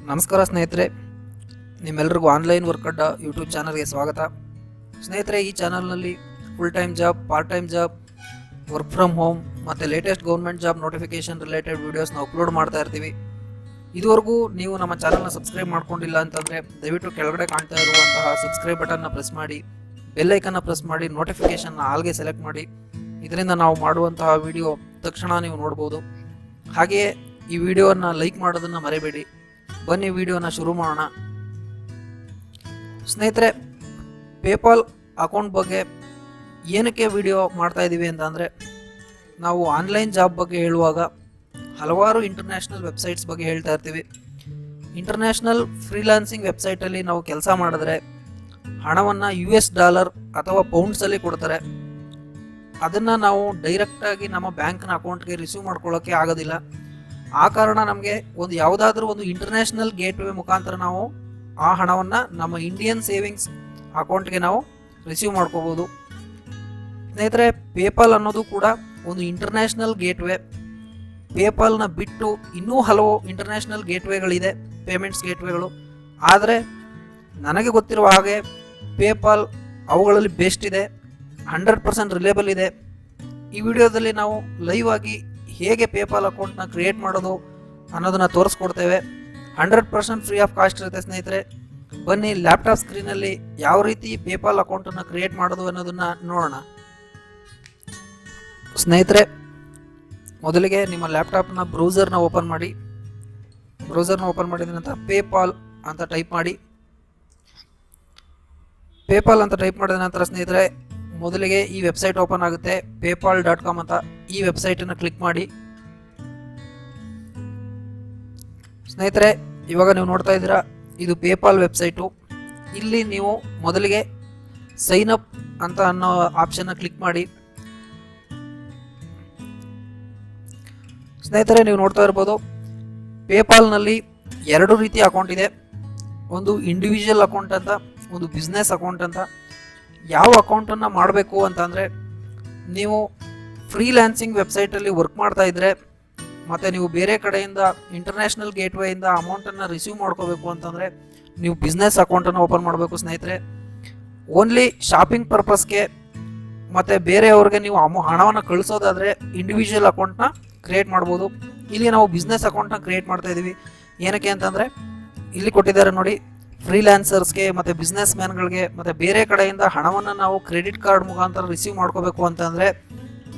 ನಮಸ್ಕಾರ ಸ್ನೇಹಿತರೆ, ನಿಮ್ಮೆಲ್ಲರಿಗೂ ಆನ್ಲೈನ್ ವರ್ಕಡ್ಡ ಯೂಟ್ಯೂಬ್ ಚಾನಲ್ಗೆ ಸ್ವಾಗತ. ಸ್ನೇಹಿತರೆ, ಈ ಚಾನಲ್ನಲ್ಲಿ full time job, part time job, work from home ಮತ್ತು latest government job notification related ವೀಡಿಯೋಸ್ನ ಅಪ್ಲೋಡ್ ಮಾಡ್ತಾ ಇರ್ತೀವಿ. ಇದುವರೆಗೂ ನೀವು ನಮ್ಮ ಚಾನಲ್ನ ಸಬ್ಸ್ಕ್ರೈಬ್ ಮಾಡ್ಕೊಂಡಿಲ್ಲ ಅಂತಂದರೆ ದಯವಿಟ್ಟು ಕೆಳಗಡೆ ಕಾಣ್ತಾ ಇರುವಂತಹ ಸಬ್ಸ್ಕ್ರೈಬ್ ಬಟನ್ನ ಪ್ರೆಸ್ ಮಾಡಿ, ಬೆಲ್ಲೈಕನ್ನ ಪ್ರೆಸ್ ಮಾಡಿ, ನೋಟಿಫಿಕೇಷನ್ನ ಆಲ್ಗೆ ಸೆಲೆಕ್ಟ್ ಮಾಡಿ. ಇದರಿಂದ ನಾವು ಮಾಡುವಂತಹ ವಿಡಿಯೋ ತಕ್ಷಣ ನೀವು ನೋಡ್ಬೋದು. ಹಾಗೆಯೇ ಈ ವಿಡಿಯೋವನ್ನು ಲೈಕ್ ಮಾಡೋದನ್ನು ಮರೆಯಬೇಡಿ. ಬನ್ನಿ ವಿಡಿಯೋನ ಶುರು ಮಾಡೋಣ. ಸ್ನೇಹಿತರೆ, ಪೇಪಾಲ್ ಅಕೌಂಟ್ ಬಗ್ಗೆ ಏನಕ್ಕೆ ವಿಡಿಯೋ ಮಾಡ್ತಾ ಇದ್ದೀವಿ ಅಂತಂದರೆ, ನಾವು ಆನ್ಲೈನ್ ಜಾಬ್ ಬಗ್ಗೆ ಹೇಳುವಾಗ ಹಲವಾರು ಇಂಟರ್ನ್ಯಾಷನಲ್ ವೆಬ್ಸೈಟ್ಸ್ ಬಗ್ಗೆ ಹೇಳ್ತಾ ಇರ್ತೀವಿ. ಇಂಟರ್ನ್ಯಾಷನಲ್ ಫ್ರೀಲಾನ್ಸಿಂಗ್ ವೆಬ್ಸೈಟಲ್ಲಿ ನಾವು ಕೆಲಸ ಮಾಡಿದ್ರೆ ಹಣವನ್ನು $US ಅಥವಾ ಪೌಂಡ್ಸಲ್ಲಿ ಕೊಡ್ತಾರೆ. ಅದನ್ನು ನಾವು ಡೈರೆಕ್ಟಾಗಿ ನಮ್ಮ ಬ್ಯಾಂಕ್ನ ಅಕೌಂಟ್ಗೆ ರಿಸೀವ್ ಮಾಡ್ಕೊಳ್ಳೋಕ್ಕೆ ಆಗೋದಿಲ್ಲ. ಆ ಕಾರಣ ನಮಗೆ ಯಾವುದಾದ್ರೂ ಒಂದು ಇಂಟರ್ನ್ಯಾಷನಲ್ ಗೇಟ್ವೇ ಮುಖಾಂತರ ನಾವು ಆ ಹಣವನ್ನು ನಮ್ಮ ಇಂಡಿಯನ್ ಸೇವಿಂಗ್ಸ್ ಅಕೌಂಟ್ಗೆ ನಾವು ರಿಸೀವ್ ಮಾಡ್ಕೋಬೋದು. ಸ್ನೇಹಿತರೆ, ಪೇಪಾಲ್ ಅನ್ನೋದು ಕೂಡ ಒಂದು ಇಂಟರ್ನ್ಯಾಷನಲ್ ಗೇಟ್ವೇ. ಪೇಪಾಲ್ನ ಬಿಟ್ಟು ಇನ್ನೂ ಹಲವು ಇಂಟರ್ನ್ಯಾಷನಲ್ ಗೇಟ್ವೇಗಳಿದೆ, ಪೇಮೆಂಟ್ಸ್ ಗೇಟ್ವೇಗಳು. ಆದರೆ ನನಗೆ ಗೊತ್ತಿರುವ ಹಾಗೆ ಪೇಪಾಲ್ ಅವುಗಳಲ್ಲಿ ಬೆಸ್ಟ್ ಇದೆ, 100% ರಿಲೇಬಲ್ ಇದೆ. ಈ ವಿಡಿಯೋದಲ್ಲಿ ನಾವು ಲೈವ್ ಆಗಿ ಹೇಗೆ ಪೇಪಾಲ್ ಅಕೌಂಟ್ನ ಕ್ರಿಯೇಟ್ ಮಾಡೋದು ಅನ್ನೋದನ್ನು ತೋರಿಸ್ಕೊಡ್ತೇವೆ. 100% ಫ್ರೀ ಆಫ್ ಕಾಸ್ಟ್ ಇರುತ್ತೆ. ಸ್ನೇಹಿತರೆ, ಬನ್ನಿ ಲ್ಯಾಪ್ಟಾಪ್ ಸ್ಕ್ರೀನಲ್ಲಿ ಯಾವ ರೀತಿ ಪೇಪಾಲ್ ಅಕೌಂಟನ್ನು ಕ್ರಿಯೇಟ್ ಮಾಡೋದು ಅನ್ನೋದನ್ನು ನೋಡೋಣ. ಸ್ನೇಹಿತರೆ, ಮೊದಲಿಗೆ ನಿಮ್ಮ ಲ್ಯಾಪ್ಟಾಪ್ನ ಬ್ರೌಸರ್ನ ಓಪನ್ ಮಾಡಿ. ಬ್ರೌಸರ್ನ ಓಪನ್ ಮಾಡಿದ ನಂತರ ಪೇಪಾಲ್ ಅಂತ ಟೈಪ್ ಮಾಡಿ. ಪೇಪಾಲ್ ಅಂತ ಟೈಪ್ ಮಾಡಿದ ನಂತರ ಸ್ನೇಹಿತರೆ, ಮೊದಲಿಗೆ ಈ ವೆಬ್ಸೈಟ್ ಓಪನ್ ಆಗುತ್ತೆ, paypal.com ಅಂತ. ಈ ವೆಬ್ಸೈಟನ್ನು ಕ್ಲಿಕ್ ಮಾಡಿ. ಸ್ನೇಹಿತರೆ, ಇವಾಗ ನೀವು ನೋಡ್ತಾ ಇದ್ದೀರಾ, ಇದು ಪೇಪಾಲ್ ವೆಬ್ಸೈಟು. ಇಲ್ಲಿ ನೀವು ಮೊದಲಿಗೆ ಸೈನ್ ಅಪ್ ಅಂತ ಅನ್ನೋ ಆಪ್ಷನ್ನ ಕ್ಲಿಕ್ ಮಾಡಿ. ಸ್ನೇಹಿತರೆ, ನೀವು ನೋಡ್ತಾ ಇರ್ಬೋದು, ಪೇಪಾಲ್ನಲ್ಲಿ ಎರಡು ರೀತಿಯ ಅಕೌಂಟ್ ಇದೆ. ಒಂದು ಇಂಡಿವಿಜುವಲ್ ಅಕೌಂಟ್ ಅಂತ, ಒಂದು ಬಿಸ್ನೆಸ್ ಅಕೌಂಟ್ ಅಂತ. ಯಾವ ಅಕೌಂಟನ್ನು ಮಾಡಬೇಕು ಅಂತಂದರೆ, ನೀವು ಫ್ರೀಲ್ಯಾನ್ಸಿಂಗ್ ವೆಬ್ಸೈಟಲ್ಲಿ ವರ್ಕ್ ಮಾಡ್ತಾ ಇದ್ದರೆ ಮತ್ತು ನೀವು ಬೇರೆ ಕಡೆಯಿಂದ ಇಂಟರ್ನ್ಯಾಷನಲ್ ಗೇಟ್ವೇಯಿಂದ ಅಮೌಂಟನ್ನು ರಿಸೀವ್ ಮಾಡ್ಕೋಬೇಕು ಅಂತಂದರೆ ನೀವು ಬಿಸ್ನೆಸ್ ಅಕೌಂಟನ್ನು ಓಪನ್ ಮಾಡಬೇಕು. ಸ್ನೇಹಿತರೆ, ಓನ್ಲಿ ಶಾಪಿಂಗ್ ಪರ್ಪಸ್ಗೆ ಮತ್ತು ಬೇರೆಯವ್ರಿಗೆ ನೀವು ಹಣವನ್ನು ಕಳಿಸೋದಾದರೆ ಇಂಡಿವಿಜುವಲ್ ಅಕೌಂಟ್ನ ಕ್ರಿಯೇಟ್ ಮಾಡ್ಬೋದು. ಇಲ್ಲಿ ನಾವು ಬಿಸ್ನೆಸ್ ಅಕೌಂಟ್ನ ಕ್ರಿಯೇಟ್ ಮಾಡ್ತಾ ಇದ್ದೀವಿ. ಏನಕ್ಕೆ ಅಂತಂದರೆ, ಇಲ್ಲಿ ಕೊಟ್ಟಿದ್ದಾರೆ ನೋಡಿ, ಫ್ರೀಲ್ಯಾನ್ಸರ್ಸ್ಗೆ ಮತ್ತು ಬಿಸ್ನೆಸ್ ಮ್ಯಾನ್ಗಳಿಗೆ ಮತ್ತು ಬೇರೆ ಕಡೆಯಿಂದ ಹಣವನ್ನು ನಾವು ಕ್ರೆಡಿಟ್ ಕಾರ್ಡ್ ಮುಖಾಂತರ ರಿಸೀವ್ ಮಾಡ್ಕೋಬೇಕು ಅಂತಂದರೆ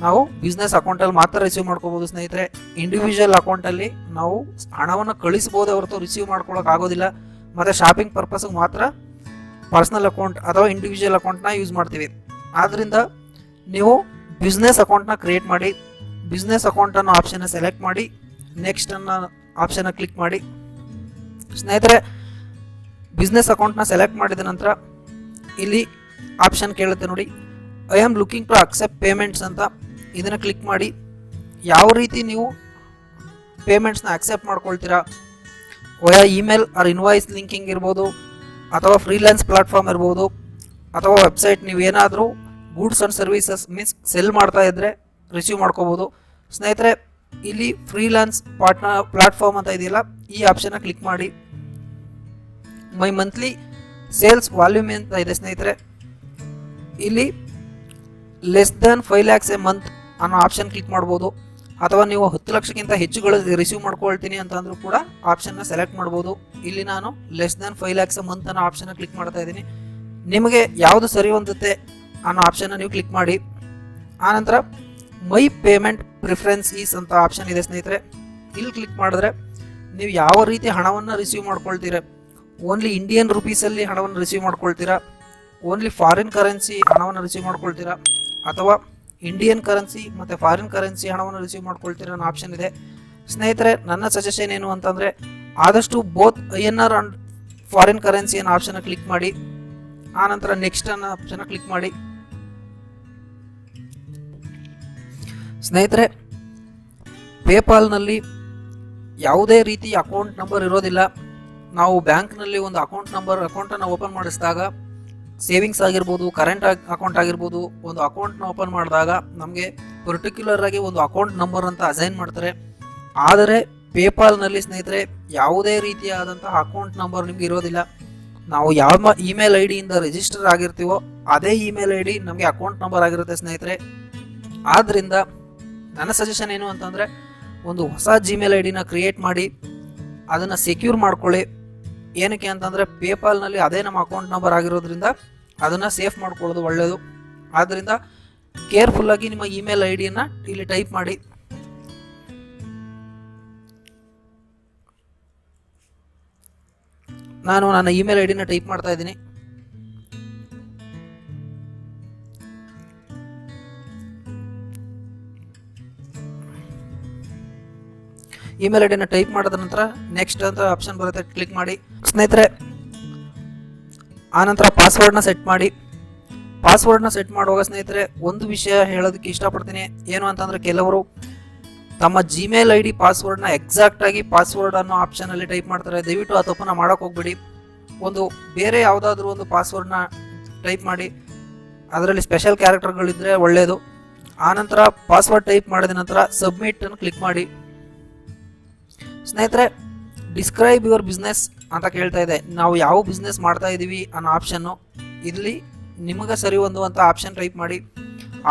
ನಾವು ಬಿಸ್ನೆಸ್ ಅಕೌಂಟಲ್ಲಿ ಮಾತ್ರ ರಿಸೀವ್ ಮಾಡ್ಕೋಬೋದು. ಸ್ನೇಹಿತರೆ, ಇಂಡಿವಿಜುವಲ್ ಅಕೌಂಟಲ್ಲಿ ನಾವು ಹಣವನ್ನು ಕಳಿಸ್ಬೋದು ಹೊರತು ರಿಸೀವ್ ಮಾಡ್ಕೊಳ್ಳೋಕೆ ಆಗೋದಿಲ್ಲ. ಮತ್ತು ಶಾಪಿಂಗ್ ಪರ್ಪಸ್ಗೆ ಮಾತ್ರ ಪರ್ಸ್ನಲ್ ಅಕೌಂಟ್ ಅಥವಾ ಇಂಡಿವಿಜುವಲ್ ಅಕೌಂಟ್ನ ಯೂಸ್ ಮಾಡ್ತೀವಿ. ಆದ್ದರಿಂದ ನೀವು ಬಿಸ್ನೆಸ್ ಅಕೌಂಟ್ನ ಕ್ರಿಯೇಟ್ ಮಾಡಿ. ಬಿಸ್ನೆಸ್ ಅಕೌಂಟ್ ಅನ್ನೋ ಆಪ್ಷನ್ನ ಸೆಲೆಕ್ಟ್ ಮಾಡಿ, ನೆಕ್ಸ್ಟ್ ಅನ್ನೋ ಆಪ್ಷನ್ನ ಕ್ಲಿಕ್ ಮಾಡಿ. ಸ್ನೇಹಿತರೆ, ಬಿಸ್ನೆಸ್ ಅಕೌಂಟ್ನ ಸೆಲೆಕ್ಟ್ ಮಾಡಿದ ನಂತರ ಇಲ್ಲಿ ಆಪ್ಷನ್ ಕೇಳುತ್ತೆ ನೋಡಿ, I am looking to accept payments ಅಂತ. ಇದನ್ನು ಕ್ಲಿಕ್ ಮಾಡಿ. ಯಾವ ರೀತಿ ನೀವು ಪೇಮೆಂಟ್ಸ್ನ ಅಕ್ಸೆಪ್ಟ್ ಮಾಡ್ಕೊಳ್ತೀರಾ, via email or invoice linking ಇರ್ಬೋದು, ಅಥವಾ ಫ್ರೀಲ್ಯಾನ್ಸ್ ಪ್ಲಾಟ್ಫಾರ್ಮ್ ಇರ್ಬೋದು, ಅಥವಾ ವೆಬ್ಸೈಟ್, ನೀವೇನಾದರೂ goods and services means sell ಮಾಡ್ತಾ ಇದ್ದರೆ ರಿಸೀವ್ ಮಾಡ್ಕೋಬೋದು. ಸ್ನೇಹಿತರೆ, ಇಲ್ಲಿ ಫ್ರೀಲ್ಯಾನ್ಸ್ ಪ್ಲಾಟ್ಫಾರ್ಮ್ ಅಂತ ಇದೆಯಲ್ಲ, ಈ ಆಪ್ಷನ್ನ ಕ್ಲಿಕ್ ಮಾಡಿ. ಮೈ ಮಂತ್ಲಿ ಸೇಲ್ಸ್ ವಾಲ್ಯೂಮ್ ಅಂತ ಇದೆ. ಸ್ನೇಹಿತರೆ, ಇಲ್ಲಿ less than 5 lakhs A month ಅನ್ನೋ ಆಪ್ಷನ್ ಕ್ಲಿಕ್ ಮಾಡ್ಬೋದು. ಅಥವಾ ನೀವು 10 ಲಕ್ಷಕ್ಕಿಂತ ಹೆಚ್ಚುಗಳು ರಿಸೀವ್ ಮಾಡ್ಕೊಳ್ತೀನಿ ಅಂತಂದ್ರೂ ಕೂಡ ಆಪ್ಷನ್ನ ಸೆಲೆಕ್ಟ್ ಮಾಡ್ಬೋದು. ಇಲ್ಲಿ ನಾನು less than 5 lakhs A month ಅನ್ನೋ ಆಪ್ಷನ್ನ ಕ್ಲಿಕ್ ಮಾಡ್ತಾ ಇದ್ದೀನಿ. ನಿಮಗೆ ಯಾವುದು ಸರಿ ಹೊಂದುತ್ತೆ ಅನ್ನೋ ಆಪ್ಷನ್ನ ನೀವು ಕ್ಲಿಕ್ ಮಾಡಿ. ಆನಂತರ ಮೈ ಪೇಮೆಂಟ್ ಪ್ರಿಫರೆನ್ಸ್ ಈಸ್ ಅಂತ ಆಪ್ಷನ್ ಇದೆ. ಸ್ನೇಹಿತರೆ, ಇಲ್ಲಿ ಕ್ಲಿಕ್ ಮಾಡಿದ್ರೆ ನೀವು ಯಾವ ರೀತಿ ಹಣವನ್ನು ರಿಸೀವ್ ಮಾಡ್ಕೊಳ್ತೀರ, ಓನ್ಲಿ ಇಂಡಿಯನ್ ರುಪೀಸಲ್ಲಿ ಹಣವನ್ನು ರಿಸೀವ್ ಮಾಡ್ಕೊಳ್ತೀರಾ, ಓನ್ಲಿ ಫಾರಿನ್ ಕರೆನ್ಸಿ ಹಣವನ್ನು ರಿಸೀವ್ ಮಾಡ್ಕೊಳ್ತೀರಾ, ಅಥವಾ ಇಂಡಿಯನ್ ಕರೆನ್ಸಿ ಮತ್ತು ಫಾರಿನ್ ಕರೆನ್ಸಿ ಹಣವನ್ನು ರಿಸೀವ್ ಮಾಡ್ಕೊಳ್ತೀರಾ ಅನ್ನೋ ಆಪ್ಷನ್ ಇದೆ. ಸ್ನೇಹಿತರೆ, ನನ್ನ ಸಜೆಷನ್ ಏನು ಅಂತಂದರೆ, ಆದಷ್ಟು both INR and foreign currency ಅನ್ನೋ ಆಪ್ಷನ್ನ ಕ್ಲಿಕ್ ಮಾಡಿ. ಆನಂತರ ನೆಕ್ಸ್ಟ್ ಅನ್ನೋ ಆಪ್ಷನ್ನ ಕ್ಲಿಕ್ ಮಾಡಿ. ಸ್ನೇಹಿತರೆ, ಪೇಪಾಲ್ನಲ್ಲಿ ಯಾವುದೇ ರೀತಿ ಅಕೌಂಟ್ ನಂಬರ್ ಇರೋದಿಲ್ಲ. ನಾವು ಬ್ಯಾಂಕ್ನಲ್ಲಿ ಒಂದು ಅಕೌಂಟನ್ನು ಓಪನ್ ಮಾಡಿಸಿದಾಗ, ಸೇವಿಂಗ್ಸ್ ಆಗಿರ್ಬೋದು, ಕರೆಂಟ್ ಅಕೌಂಟ್ ಆಗಿರ್ಬೋದು, ಒಂದು ಅಕೌಂಟ್ನ ಓಪನ್ ಮಾಡಿದಾಗ ನಮಗೆ ಪರ್ಟಿಕ್ಯುಲರ್ ಆಗಿ ಒಂದು ಅಕೌಂಟ್ ನಂಬರ್ ಅಂತ ಅಸೈನ್ ಮಾಡ್ತಾರೆ. ಆದರೆ ಪೇಪಾಲ್ನಲ್ಲಿ ಸ್ನೇಹಿತರೆ ಯಾವುದೇ ರೀತಿಯಾದಂತಹ ಅಕೌಂಟ್ ನಂಬರ್ ನಿಮ್ಗೆ ಇರೋದಿಲ್ಲ. ನಾವು ಯಾವ ಇಮೇಲ್ ಐ ಡಿಯಿಂದ ರಿಜಿಸ್ಟರ್ ಆಗಿರ್ತೀವೋ ಅದೇ ಇಮೇಲ್ ಐ ಡಿ ನಮಗೆ ಅಕೌಂಟ್ ನಂಬರ್ ಆಗಿರುತ್ತೆ ಸ್ನೇಹಿತರೆ. ಆದ್ದರಿಂದ ನನ್ನ ಸಜೆಷನ್ ಏನು ಅಂತಂದರೆ, ಒಂದು ಹೊಸ ಜಿಮೇಲ್ ಐ ಡಿನ ಕ್ರಿಯೇಟ್ ಮಾಡಿ ಅದನ್ನು ಸೆಕ್ಯೂರ್ ಮಾಡ್ಕೊಳ್ಳಿ. ಏನಕ್ಕೆ ಅಂತಂದರೆ ಪೇಪಾಲ್ನಲ್ಲಿ ಅದೇ ನಮ್ಮ ಅಕೌಂಟ್ ನಂಬರ್ ಆಗಿರೋದ್ರಿಂದ ಅದನ್ನು ಸೇಫ್ ಮಾಡ್ಕೊಳ್ಳೋದು ಒಳ್ಳೆಯದು. ಆದ್ದರಿಂದ ಕೇರ್ಫುಲ್ಲಾಗಿ ನಿಮ್ಮ ಇಮೇಲ್ ಐ ಡಿಯನ್ನು ಇಲ್ಲಿ ಟೈಪ್ ಮಾಡಿ. ನಾನು ನನ್ನ ಇಮೇಲ್ ಐ ಡಿನ ಟೈಪ್ ಮಾಡ್ತಾ ಇದ್ದೀನಿ. ಇಮೇಲ್ ಐ ಡಿನ ಟೈಪ್ ಮಾಡಿದ ನಂತರ ನೆಕ್ಸ್ಟ್ ಅಂತ ಆಪ್ಷನ್ ಬರುತ್ತೆ, ಕ್ಲಿಕ್ ಮಾಡಿ ಸ್ನೇಹಿತರೆ. ಆನಂತರ ಪಾಸ್ವರ್ಡ್ನ ಸೆಟ್ ಮಾಡಿ. ಪಾಸ್ವರ್ಡ್ನ ಸೆಟ್ ಮಾಡುವಾಗ ಸ್ನೇಹಿತರೆ ಒಂದು ವಿಷಯ ಹೇಳೋದಕ್ಕೆ ಇಷ್ಟಪಡ್ತೀನಿ. ಏನು ಅಂತಂದರೆ, ಕೆಲವರು ತಮ್ಮ ಜಿಮೇಲ್ ಐ ಡಿ ಪಾಸ್ವರ್ಡ್ನ ಎಕ್ಸಾಕ್ಟಾಗಿ ಪಾಸ್ವರ್ಡ್ ಅನ್ನೋ ಆಪ್ಷನಲ್ಲಿ ಟೈಪ್ ಮಾಡ್ತಾರೆ. ದಯವಿಟ್ಟು ಆ ತಪ್ಪನ್ನು ಮಾಡೋಕ್ಕೆ ಹೋಗ್ಬೇಡಿ. ಒಂದು ಬೇರೆ ಯಾವುದಾದ್ರೂ ಒಂದು ಪಾಸ್ವರ್ಡ್ನ ಟೈಪ್ ಮಾಡಿ, ಅದರಲ್ಲಿ ಸ್ಪೆಷಲ್ ಕ್ಯಾರೆಕ್ಟರ್ಗಳಿದ್ದರೆ ಒಳ್ಳೆಯದು. ಆನಂತರ ಪಾಸ್ವರ್ಡ್ ಟೈಪ್ ಮಾಡಿದ ನಂತರ ಸಬ್ಮಿಟನ್ನು ಕ್ಲಿಕ್ ಮಾಡಿ. ಸ್ನೇಹಿತರೆ, ಡಿಸ್ಕ್ರೈಬ್ ಯುವರ್ ಬಿಸ್ನೆಸ್ ಅಂತ ಕೇಳ್ತಾ ಇದೆ. ನಾವು ಯಾವ ಬಿಸ್ನೆಸ್ ಮಾಡ್ತಾ ಇದ್ದೀವಿ ಅನ್ನೋ ಆಪ್ಷನ್ನು ಇಲ್ಲಿ ನಿಮಗೆ ಸರಿ ಹೊಂದುವಂಥ ಆಪ್ಷನ್ ಟೈಪ್ ಮಾಡಿ.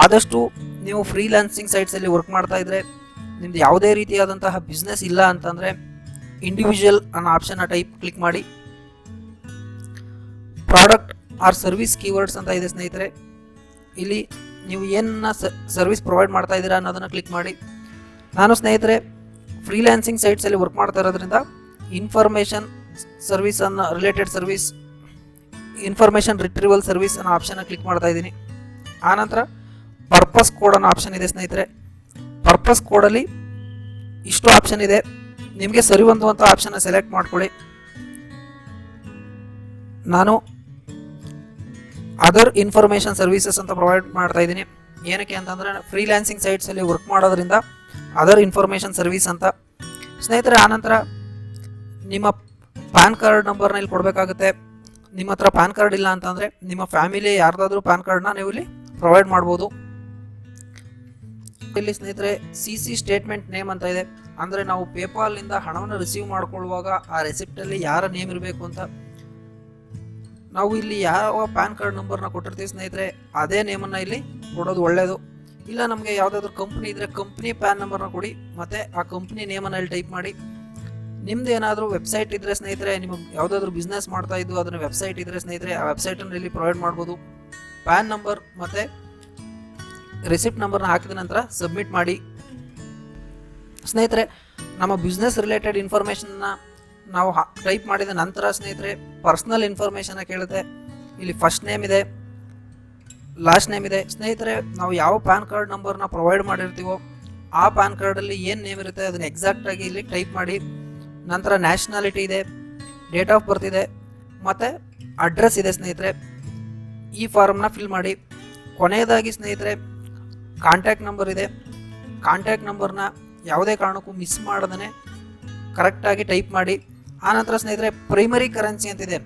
ಆದಷ್ಟು ನೀವು ಫ್ರೀಲಾನ್ಸಿಂಗ್ ಸೈಟ್ಸಲ್ಲಿ ವರ್ಕ್ ಮಾಡ್ತಾ ಇದ್ದರೆ, ನಿಮ್ದು ಯಾವುದೇ ರೀತಿಯಾದಂತಹ ಬಿಸ್ನೆಸ್ ಇಲ್ಲ ಅಂತಂದರೆ ಇಂಡಿವಿಜುವಲ್ ಅನ್ನೋ ಆಪ್ಷನ್ನ ಕ್ಲಿಕ್ ಮಾಡಿ. ಪ್ರಾಡಕ್ಟ್ ಆರ್ ಸರ್ವಿಸ್ ಕೀವರ್ಡ್ಸ್ ಅಂತ ಇದೆ ಸ್ನೇಹಿತರೆ. ಇಲ್ಲಿ ನೀವು ಏನನ್ನ ಸರ್ವಿಸ್ ಪ್ರೊವೈಡ್ ಮಾಡ್ತಾ ಇದ್ದೀರಾ ಅನ್ನೋದನ್ನು ಕ್ಲಿಕ್ ಮಾಡಿ. ನಾನು ಸ್ನೇಹಿತರೆ ಫ್ರೀಲಾನ್ಸಿಂಗ್ ಸೈಟ್ಸಲ್ಲಿ ವರ್ಕ್ ಮಾಡ್ತಾ ಇರೋದ್ರಿಂದ ಇನ್ಫಾರ್ಮೇಷನ್ ಸರ್ವಿಸ್ ಅನ್ನು related service, information retrieval service ಅನ್ನೋ ಆಪ್ಷನ್ನ ಕ್ಲಿಕ್ ಮಾಡ್ತಾ ಇದ್ದೀನಿ. ಆನಂತರ ಪರ್ಪಸ್ ಕೋಡ್ ಅನ್ನೋ ಆಪ್ಷನ್ ಇದೆ ಸ್ನೇಹಿತರೆ. ಪರ್ಪಸ್ ಕೋಡಲ್ಲಿ ಇಷ್ಟು ಆಪ್ಷನ್ ಇದೆ. ನಿಮಗೆ ಸರಿ ಹೊಂದುವಂಥ ಆಪ್ಷನ್ನ ಸೆಲೆಕ್ಟ್ ಮಾಡ್ಕೊಳ್ಳಿ. ನಾನು ಅದರ್ ಇನ್ಫಾರ್ಮೇಷನ್ ಸರ್ವಿಸಸ್ ಅಂತ ಪ್ರೊವೈಡ್ ಮಾಡ್ತಾ ಇದ್ದೀನಿ. ಏನಕ್ಕೆ ಅಂತಂದರೆ ಫ್ರೀಲಾನ್ಸಿಂಗ್ ಸೈಟ್ಸಲ್ಲಿ ವರ್ಕ್ ಮಾಡೋದ್ರಿಂದ ಅದರ್ ಇನ್ಫಾರ್ಮೇಷನ್ ಸರ್ವಿಸ್ ಅಂತ. ಸ್ನೇಹಿತರೆ, ಆನಂತರ ನಿಮ್ಮ ಪ್ಯಾನ್ ಕಾರ್ಡ್ ನಂಬರ್ನ ಇಲ್ಲಿ ಕೊಡಬೇಕಾಗುತ್ತೆ. ನಿಮ್ಮ ಹತ್ರ ಪ್ಯಾನ್ ಕಾರ್ಡ್ ಇಲ್ಲ ಅಂತಂದರೆ ನಿಮ್ಮ ಫ್ಯಾಮಿಲಿ ಯಾರ್ದಾದ್ರೂ ಪ್ಯಾನ್ ಕಾರ್ಡ್ನ ನೀವು ಇಲ್ಲಿ ಪ್ರೊವೈಡ್ ಮಾಡ್ಬೋದು. ಇಲ್ಲಿ ಸ್ನೇಹಿತರೆ CC ಸ್ಟೇಟ್ಮೆಂಟ್ ನೇಮ್ ಅಂತ ಇದೆ. ಅಂದರೆ ನಾವು ಪೇಪಾಲ್ನಿಂದ ಹಣವನ್ನು ರಿಸೀವ್ ಮಾಡ್ಕೊಳ್ಳುವಾಗ ಆ ರೆಸಿಪ್ಟಲ್ಲಿ ಯಾರ ನೇಮ್ ಇರಬೇಕು ಅಂತ. ನಾವು ಇಲ್ಲಿ ಯಾವ ಪ್ಯಾನ್ ಕಾರ್ಡ್ ನಂಬರ್ನ ಕೊಟ್ಟಿರ್ತೀವಿ ಸ್ನೇಹಿತರೆ, ಅದೇ ನೇಮನ್ನು ಇಲ್ಲಿ ಕೊಡೋದು ಒಳ್ಳೆಯದು. ಇಲ್ಲ ನಮಗೆ ಯಾವುದಾದ್ರೂ ಕಂಪ್ನಿ ಇದ್ದರೆ ಕಂಪ್ನಿ ಪ್ಯಾನ್ ನಂಬರ್ನ ಕೊಡಿ, ಮತ್ತು ಆ ಕಂಪ್ನಿ ನೇಮನ್ನು ಇಲ್ಲಿ ಟೈಪ್ ಮಾಡಿ. ನಿಮ್ದು ಏನಾದರೂ ವೆಬ್ಸೈಟ್ ಇದ್ದರೆ ಸ್ನೇಹಿತರೆ, ನಿಮ್ಮ ಯಾವುದಾದ್ರೂ ಬಿಸ್ನೆಸ್ ಮಾಡ್ತಾ ಇದ್ದು ಅದನ್ನು ವೆಬ್ಸೈಟ್ ಇದ್ದರೆ ಸ್ನೇಹಿತರೆ, ಆ ವೆಬ್ಸೈಟನ್ನು ಇಲ್ಲಿ ಪ್ರೊವೈಡ್ ಮಾಡ್ಬೋದು. ಪ್ಯಾನ್ ನಂಬರ್ ಮತ್ತು ರೆಸಿಪ್ಟ್ ನಂಬರ್ನ ಹಾಕಿದ ನಂತರ ಸಬ್ಮಿಟ್ ಮಾಡಿ. ಸ್ನೇಹಿತರೆ, ನಮ್ಮ ಬಿಸ್ನೆಸ್ ರಿಲೇಟೆಡ್ ಇನ್ಫಾರ್ಮೇಷನ್ನ ನಾವು ಟೈಪ್ ಮಾಡಿದ ನಂತರ ಸ್ನೇಹಿತರೆ ಪರ್ಸ್ನಲ್ ಇನ್ಫಾರ್ಮೇಷನ್ನ ಕೇಳುತ್ತೆ. ಇಲ್ಲಿ ಫಸ್ಟ್ ನೇಮ್ ಇದೆ, ಲಾಸ್ಟ್ ನೇಮ್ ಇದೆ. ಸ್ನೇಹಿತರೆ, ನಾವು ಯಾವ ಪ್ಯಾನ್ ಕಾರ್ಡ್ ನಂಬರ್ನ ಪ್ರೊವೈಡ್ ಮಾಡಿರ್ತೀವೋ ಆ ಪ್ಯಾನ್ ಕಾರ್ಡಲ್ಲಿ ಏನು ನೇಮ್ ಇರುತ್ತೆ ಅದನ್ನು ಎಕ್ಸಾಕ್ಟಾಗಿ ಇಲ್ಲಿ ಟೈಪ್ ಮಾಡಿ. ನಂತರ ನ್ಯಾಷನಾಲಿಟಿ ಇದೆ, ಡೇಟ್ ಆಫ್ ಬರ್ತ್ ಇದೆ, ಮತ್ತು ಅಡ್ರೆಸ್ ಇದೆ ಸ್ನೇಹಿತರೆ. ಈ ಫಾರ್ಮ್ನ ಫಿಲ್ ಮಾಡಿ. ಕೊನೆಯದಾಗಿ ಸ್ನೇಹಿತರೆ ಕಾಂಟ್ಯಾಕ್ಟ್ ನಂಬರ್ ಇದೆ. ಕಾಂಟ್ಯಾಕ್ಟ್ ನಂಬರ್ನ ಯಾವುದೇ ಕಾರಣಕ್ಕೂ ಮಿಸ್ ಮಾಡದೇ ಕರೆಕ್ಟಾಗಿ ಟೈಪ್ ಮಾಡಿ. ಆನಂತರ ಸ್ನೇಹಿತರೆ ಪ್ರೈಮರಿ ಕರೆನ್ಸಿ ಅಂತಿದೆ.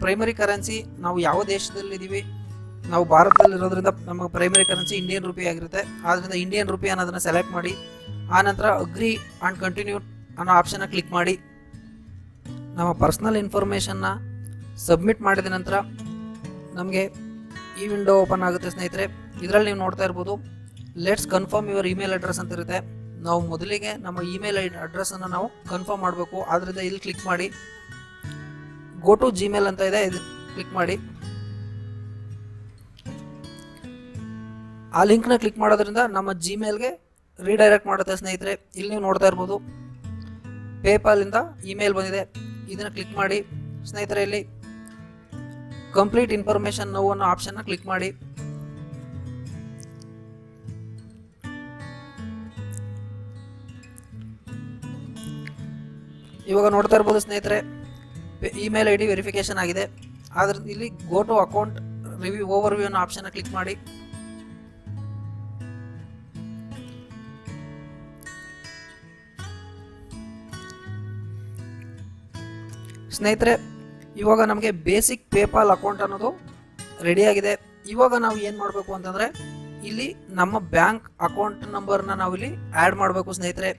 ಪ್ರೈಮರಿ ಕರೆನ್ಸಿ ನಾವು ಯಾವ ದೇಶದಲ್ಲಿದ್ದೀವಿ, ನಾವು ಭಾರತದಲ್ಲಿರೋದ್ರಿಂದ ನಮ್ಮ ಪ್ರೈಮರಿ ಕರೆನ್ಸಿ ಇಂಡಿಯನ್ ರುಪಿ ಆಗಿರುತ್ತೆ. ಆದ್ದರಿಂದ ಇಂಡಿಯನ್ ರುಪಿ ಅನ್ನೋದನ್ನು ಸೆಲೆಕ್ಟ್ ಮಾಡಿ. ಆನಂತರ ಅಗ್ರಿ ಆ್ಯಂಡ್ ಕಂಟಿನ್ಯೂ ಅನ್ನೋ ಆಪ್ಷನ್ನ ಕ್ಲಿಕ್ ಮಾಡಿ. ನಮ್ಮ ಪರ್ಸ್ನಲ್ ಇನ್ಫಾರ್ಮೇಷನ್ನ ಸಬ್ಮಿಟ್ ಮಾಡಿದ ನಂತರ ನಮಗೆ ಈ ವಿಂಡೋ ಓಪನ್ ಆಗುತ್ತೆ ಸ್ನೇಹಿತರೆ. ಇದರಲ್ಲಿ ನೀವು ನೋಡ್ತಾ ಇರ್ಬೋದು let's confirm your email address ಅಂತ ಇರುತ್ತೆ. ನಾವು ಮೊದಲಿಗೆ ನಮ್ಮ ಇಮೇಲ್ ಅಡ್ರೆಸ್ಸನ್ನು ನಾವು ಕನ್ಫರ್ಮ್ ಮಾಡಬೇಕು. ಆದ್ದರಿಂದ ಇಲ್ಲಿ ಕ್ಲಿಕ್ ಮಾಡಿ. ಗೋ ಟು ಜಿಮೇಲ್ ಅಂತ ಇದೆ, ಇದು ಕ್ಲಿಕ್ ಮಾಡಿ. ಆ ಲಿಂಕ್ನ ಕ್ಲಿಕ್ ಮಾಡೋದ್ರಿಂದ ನಮ್ಮ ಜಿಮೇಲ್ಗೆ ರೀಡೈರೆಕ್ಟ್ ಮಾಡುತ್ತೆ ಸ್ನೇಹಿತರೆ. ಇಲ್ಲಿ ನೀವು ನೋಡ್ತಾ ಇರ್ಬೋದು ಪೇಪಾಲಿಂದ ಇಮೇಲ್ ಬಂದಿದೆ, ಇದನ್ನು ಕ್ಲಿಕ್ ಮಾಡಿ. ಸ್ನೇಹಿತರೆ ಇಲ್ಲಿ ಕಂಪ್ಲೀಟ್ ಇನ್ಫಾರ್ಮೇಷನ್ ನೌ ಅನ್ನೋ ಆಪ್ಷನ್ನ ಕ್ಲಿಕ್ ಮಾಡಿ. ಇವಾಗ ನೋಡ್ತಾ ಇರ್ಬೋದು ಸ್ನೇಹಿತರೆ ಇಮೇಲ್ ಐ ಡಿ ವೆರಿಫಿಕೇಶನ್ ಆಗಿದೆ. ಆದ್ರೆ ಇಲ್ಲಿ go to account review overview ಅನ್ನೋ ಆಪ್ಷನ್ನ ಕ್ಲಿಕ್ ಮಾಡಿ. ಸ್ನೇಹಿತರೆ ಇವಾಗ ನಮಗೆ ಬೇಸಿಕ್ ಪೇಪಾಲ್ ಅಕೌಂಟ್ ಅನ್ನೋದು ರೆಡಿಯಾಗಿದೆ. ಇವಾಗ ನಾವು ಏನು ಮಾಡಬೇಕು ಅಂತಂದರೆ ಇಲ್ಲಿ ನಮ್ಮ ಬ್ಯಾಂಕ್ ಅಕೌಂಟ್ ನಂಬರ್ನ ನಾವಿಲ್ಲಿ ಆ್ಯಡ್ ಮಾಡಬೇಕು ಸ್ನೇಹಿತರೆ.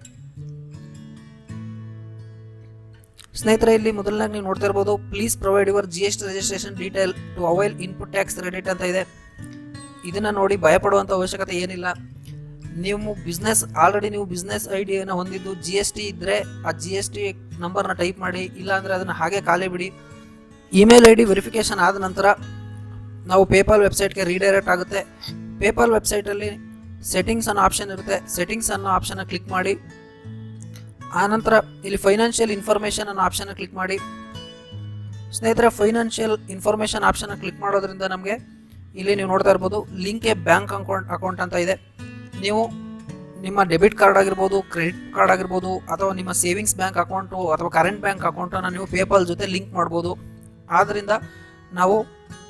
ಸ್ನೇಹಿತರೆ, ಇಲ್ಲಿ ಮೊದಲನಾಗಿ ನೀವು ನೋಡ್ತಾ ಇರ್ಬೋದು, please provide your GST registration detail to avail input tax credit ಅಂತ ಇದೆ. ಇದನ್ನು ನೋಡಿ ಭಯಪಡುವಂಥ ಅವಶ್ಯಕತೆ ಏನಿಲ್ಲ. ಆಲ್ರೆಡಿ ನೀವು ಬಿಸ್ನೆಸ್ ಐಡಿಯನ್ನು ಹೊಂದಿದ್ದು GST ಇದ್ದರೆ ಆ GST ನಂಬರ್ನ ಟೈಪ್ ಮಾಡಿ, ಇಲ್ಲಾಂದರೆ ಅದನ್ನು ಹಾಗೆ ಖಾಲಿ ಬಿಡಿ. ಇಮೇಲ್ ID ವೆರಿಫಿಕೇಷನ್ ಆದ ನಂತರ ನಾವು ಪೇಪಾಲ್ ವೆಬ್ಸೈಟ್ಗೆ ರೀಡೈರೆಕ್ಟ್ ಆಗುತ್ತೆ. ಪೇಪಾಲ್ ವೆಬ್ಸೈಟಲ್ಲಿ ಸೆಟ್ಟಿಂಗ್ಸ್ ಅನ್ನೋ ಆಪ್ಷನ್ ಇರುತ್ತೆ. ಸೆಟ್ಟಿಂಗ್ಸ್ ಅನ್ನೋ ಆಪ್ಷನ್ನ ಕ್ಲಿಕ್ ಮಾಡಿ, ಆನಂತರ ಇಲ್ಲಿ ಫೈನಾನ್ಷಿಯಲ್ ಇನ್ಫಾರ್ಮೇಷನ್ ಅನ್ನೋ ಆಪ್ಷನ್ನ ಕ್ಲಿಕ್ ಮಾಡಿ. ಸ್ನೇಹಿತರೆ, ಫೈನಾನ್ಷಿಯಲ್ ಇನ್ಫಾರ್ಮೇಷನ್ ಆಪ್ಷನ್ನ ಕ್ಲಿಕ್ ಮಾಡೋದ್ರಿಂದ ನಮಗೆ ಇಲ್ಲಿ ನೀವು ನೋಡ್ತಾ ಇರ್ಬೋದು, ಲಿಂಕ್ ಎ ಬ್ಯಾಂಕ್ ಅಕೌಂಟ್ ಅಂತ ಇದೆ. ನೀವು ನಿಮ್ಮ ಡೆಬಿಟ್ ಕಾರ್ಡ್ ಆಗಿರ್ಬೋದು, ಕ್ರೆಡಿಟ್ ಕಾರ್ಡ್ ಆಗಿರ್ಬೋದು, ಅಥವಾ ನಿಮ್ಮ ಸೇವಿಂಗ್ಸ್ ಬ್ಯಾಂಕ್ ಅಕೌಂಟು ಅಥವಾ ಕರೆಂಟ್ ಬ್ಯಾಂಕ್ ಅಕೌಂಟನ್ನು ನೀವು ಪೇಪಾಲ್ ಜೊತೆ ಲಿಂಕ್ ಮಾಡ್ಬೋದು. ಆದ್ದರಿಂದ ನಾವು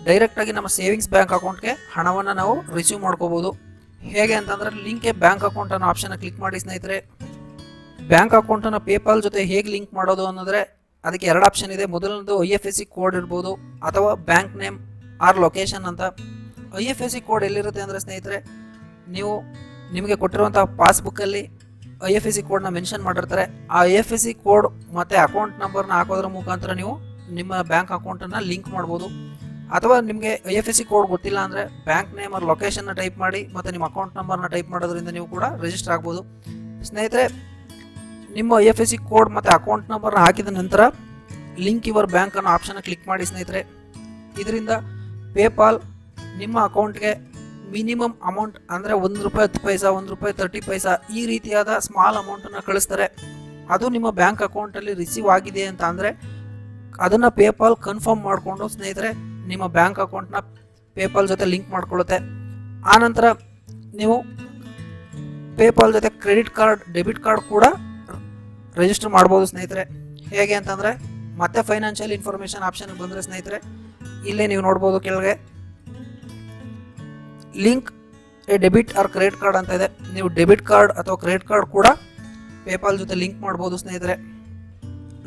ಡೈರೆಕ್ಟಾಗಿ ನಮ್ಮ ಸೇವಿಂಗ್ಸ್ ಬ್ಯಾಂಕ್ ಅಕೌಂಟ್ಗೆ ಹಣವನ್ನು ನಾವು ರಿಸೀವ್ ಮಾಡ್ಕೋಬೋದು. ಹೇಗೆ ಅಂತಂದರೆ, ಲಿಂಕ್ ಎ ಬ್ಯಾಂಕ್ ಅಕೌಂಟ್ ಅನ್ನೋ ಆಪ್ಷನ್ನ ಕ್ಲಿಕ್ ಮಾಡಿ. ಸ್ನೇಹಿತರೆ, ಬ್ಯಾಂಕ್ ಅಕೌಂಟನ್ನು ಪೇಪಾಲ್ ಜೊತೆ ಹೇಗೆ ಲಿಂಕ್ ಮಾಡೋದು ಅನ್ನೋದ್ರೆ ಅದಕ್ಕೆ 2 ಆಪ್ಷನ್ ಇದೆ. ಮೊದಲನೇದು IFSC ಕೋಡ್ ಇರ್ಬೋದು, ಅಥವಾ ಬ್ಯಾಂಕ್ ನೇಮ್ ಆರ್ ಲೊಕೇಶನ್ ಅಂತ. IFSC ಕೋಡ್ ಎಲ್ಲಿರುತ್ತೆ ಅಂದರೆ ಸ್ನೇಹಿತರೆ, ನಿಮಗೆ ಕೊಟ್ಟಿರುವಂಥ ಪಾಸ್ಬುಕ್ಕಲ್ಲಿ IFSC ಕೋಡ್ನ ಮೆನ್ಷನ್ ಮಾಡಿರ್ತಾರೆ. ಆ IFSC ಕೋಡ್ ಮತ್ತು ಅಕೌಂಟ್ ನಂಬರ್ನ ಹಾಕೋದ್ರ ಮುಖಾಂತರ ನೀವು ನಿಮ್ಮ ಬ್ಯಾಂಕ್ ಅಕೌಂಟನ್ನು ಲಿಂಕ್ ಮಾಡ್ಬೋದು. ಅಥವಾ ನಿಮಗೆ IFSC ಕೋಡ್ ಗೊತ್ತಿಲ್ಲ ಅಂದರೆ ಬ್ಯಾಂಕ್ ನೇಮ್ ಆರ್ ಲೊಕೇಶನ್ನ ಟೈಪ್ ಮಾಡಿ ಮತ್ತು ನಿಮ್ಮ ಅಕೌಂಟ್ ನಂಬರ್ನ ಟೈಪ್ ಮಾಡೋದ್ರಿಂದ ನೀವು ಕೂಡ ರಿಜಿಸ್ಟರ್ ಆಗ್ಬೋದು. ಸ್ನೇಹಿತರೆ, ನಿಮ್ಮ IFSC ಕೋಡ್ ಮತ್ತು ಅಕೌಂಟ್ ನಂಬರ್ನ ಹಾಕಿದ ನಂತರ ಲಿಂಕ್ ಯುವರ್ ಬ್ಯಾಂಕ್ ಅನ್ನೋ ಆಪ್ಷನ್ನ ಕ್ಲಿಕ್ ಮಾಡಿ. ಸ್ನೇಹಿತರೆ, ಇದರಿಂದ ಪೇಪಾಲ್ ನಿಮ್ಮ ಅಕೌಂಟ್ಗೆ ಮಿನಿಮಮ್ ಅಮೌಂಟ್ ಅಂದರೆ ₹1 10 ಪೈಸಾ, ₹1 30 ಪೈಸಾ ಈ ರೀತಿಯಾದ ಸ್ಮಾಲ್ ಅಮೌಂಟನ್ನು ಕಳಿಸ್ತಾರೆ. ಅದು ನಿಮ್ಮ ಬ್ಯಾಂಕ್ ಅಕೌಂಟಲ್ಲಿ ರಿಸೀವ್ ಆಗಿದೆ ಅಂತ ಅಂದರೆ ಅದನ್ನು ಪೇಪಾಲ್ ಕನ್ಫರ್ಮ್ ಮಾಡಿಕೊಂಡು ಸ್ನೇಹಿತರೆ ನಿಮ್ಮ ಬ್ಯಾಂಕ್ ಅಕೌಂಟ್ನ ಪೇಪಾಲ್ ಜೊತೆ ಲಿಂಕ್ ಮಾಡ್ಕೊಳ್ಳುತ್ತೆ. ಆನಂತರ ನೀವು ಪೇಪಾಲ್ ಜೊತೆ ಕ್ರೆಡಿಟ್ ಕಾರ್ಡ್, ಡೆಬಿಟ್ ಕಾರ್ಡ್ ಕೂಡ ರಿಜಿಸ್ಟರ್ ಮಾಡ್ಬೋದು. ಸ್ನೇಹಿತರೆ, ಹೇಗೆ ಅಂತಂದರೆ ಮತ್ತೆ ಫೈನಾನ್ಷಿಯಲ್ ಇನ್ಫಾರ್ಮೇಷನ್ ಆಪ್ಷನ್ಗೆ ಬಂದರೆ ಸ್ನೇಹಿತರೆ, ಇಲ್ಲೇ ನೀವು ನೋಡ್ಬೋದು ಕೆಳಗೆ link a debit or credit card ಅಂತ ಇದೆ. ನೀವು ಡೆಬಿಟ್ ಕಾರ್ಡ್ ಅಥವಾ ಕ್ರೆಡಿಟ್ ಕಾರ್ಡ್ ಕೂಡ ಪೇಪಾಲ್ ಜೊತೆ ಲಿಂಕ್ ಮಾಡ್ಬೋದು. ಸ್ನೇಹಿತರೆ,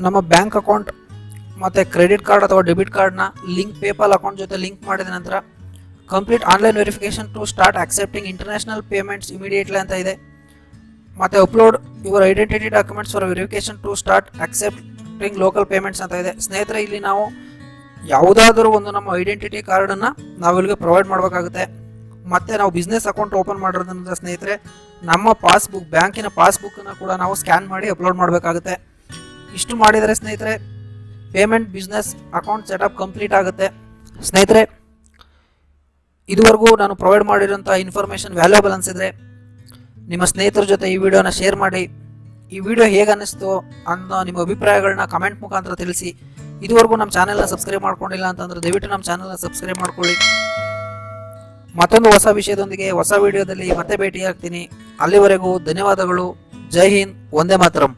ನಮ್ಮ ಬ್ಯಾಂಕ್ ಅಕೌಂಟ್ ಮತ್ತು ಕ್ರೆಡಿಟ್ ಕಾರ್ಡ್ ಅಥವಾ ಡೆಬಿಟ್ ಕಾರ್ಡ್ನ ಪೇಪಾಲ್ ಅಕೌಂಟ್ ಜೊತೆ ಲಿಂಕ್ ಮಾಡಿದ ನಂತರ complete online verification to start accepting international payments immediately ಅಂತ ಇದೆ. ಮತ್ತು upload your identity documents for verification to start accepting local payments ಅಂತ ಇದೆ. ಸ್ನೇಹಿತರೆ, ಇಲ್ಲಿ ನಾವು ಯಾವುದಾದರೂ ಒಂದು ನಮ್ಮ ಐಡೆಂಟಿಟಿ ಕಾರ್ಡನ್ನು ನಾವು ಇಲ್ಲಿಗೆ ಪ್ರೊವೈಡ್ ಮಾಡಬೇಕಾಗುತ್ತೆ. ಮತ್ತು ನಾವು ಬಿಸ್ನೆಸ್ ಅಕೌಂಟ್ ಓಪನ್ ಮಾಡಿರೋದ್ರಿಂದ ಸ್ನೇಹಿತರೆ, ನಮ್ಮ ಬ್ಯಾಂಕಿನ ಪಾಸ್ಬುಕ್ಕನ್ನು ಕೂಡ ನಾವು ಸ್ಕ್ಯಾನ್ ಮಾಡಿ ಅಪ್ಲೋಡ್ ಮಾಡಬೇಕಾಗುತ್ತೆ. ಇಷ್ಟು ಮಾಡಿದರೆ ಸ್ನೇಹಿತರೆ payment business account setup complete ಆಗುತ್ತೆ. ಸ್ನೇಹಿತರೆ, ಇದುವರೆಗೂ ನಾನು ಪ್ರೊವೈಡ್ ಮಾಡಿರೋಂಥ ಇನ್ಫಾರ್ಮೇಷನ್ ವ್ಯಾಲ್ಯೂಬಲ್ ಅನಿಸಿದರೆ ನಿಮ್ಮ ಸ್ನೇಹಿತರ ಜೊತೆ ಈ ವಿಡಿಯೋನ ಶೇರ್ ಮಾಡಿ. ಈ ವಿಡಿಯೋ ಹೇಗೆ ಅನ್ನಿಸ್ತು ಅನ್ನೋ ನಿಮ್ಮ ಅಭಿಪ್ರಾಯಗಳನ್ನ ಕಮೆಂಟ್ ಮುಖಾಂತರ ತಿಳಿಸಿ. ಇದುವರೆಗೂ ನಮ್ಮ ಚಾನೆಲ್ನ ಸಬ್ಸ್ಕ್ರೈಬ್ ಮಾಡ್ಕೊಂಡಿಲ್ಲ ಅಂತಂದರೆ ದಯವಿಟ್ಟು ನಮ್ಮ ಚಾನೆಲ್ನ ಸಬ್ಸ್ಕ್ರೈಬ್ ಮಾಡ್ಕೊಳ್ಳಿ. ಮತ್ತೊಂದು ಹೊಸ ವಿಷಯದೊಂದಿಗೆ ಹೊಸ ವಿಡಿಯೋದಲ್ಲಿ ಮತ್ತೆ ಭೇಟಿಯಾಗ್ತೀನಿ. ಅಲ್ಲಿವರೆಗೂ ಧನ್ಯವಾದಗಳು. ಜೈ ಹಿಂದ್, ವಂದೇ ಮಾತರಂ.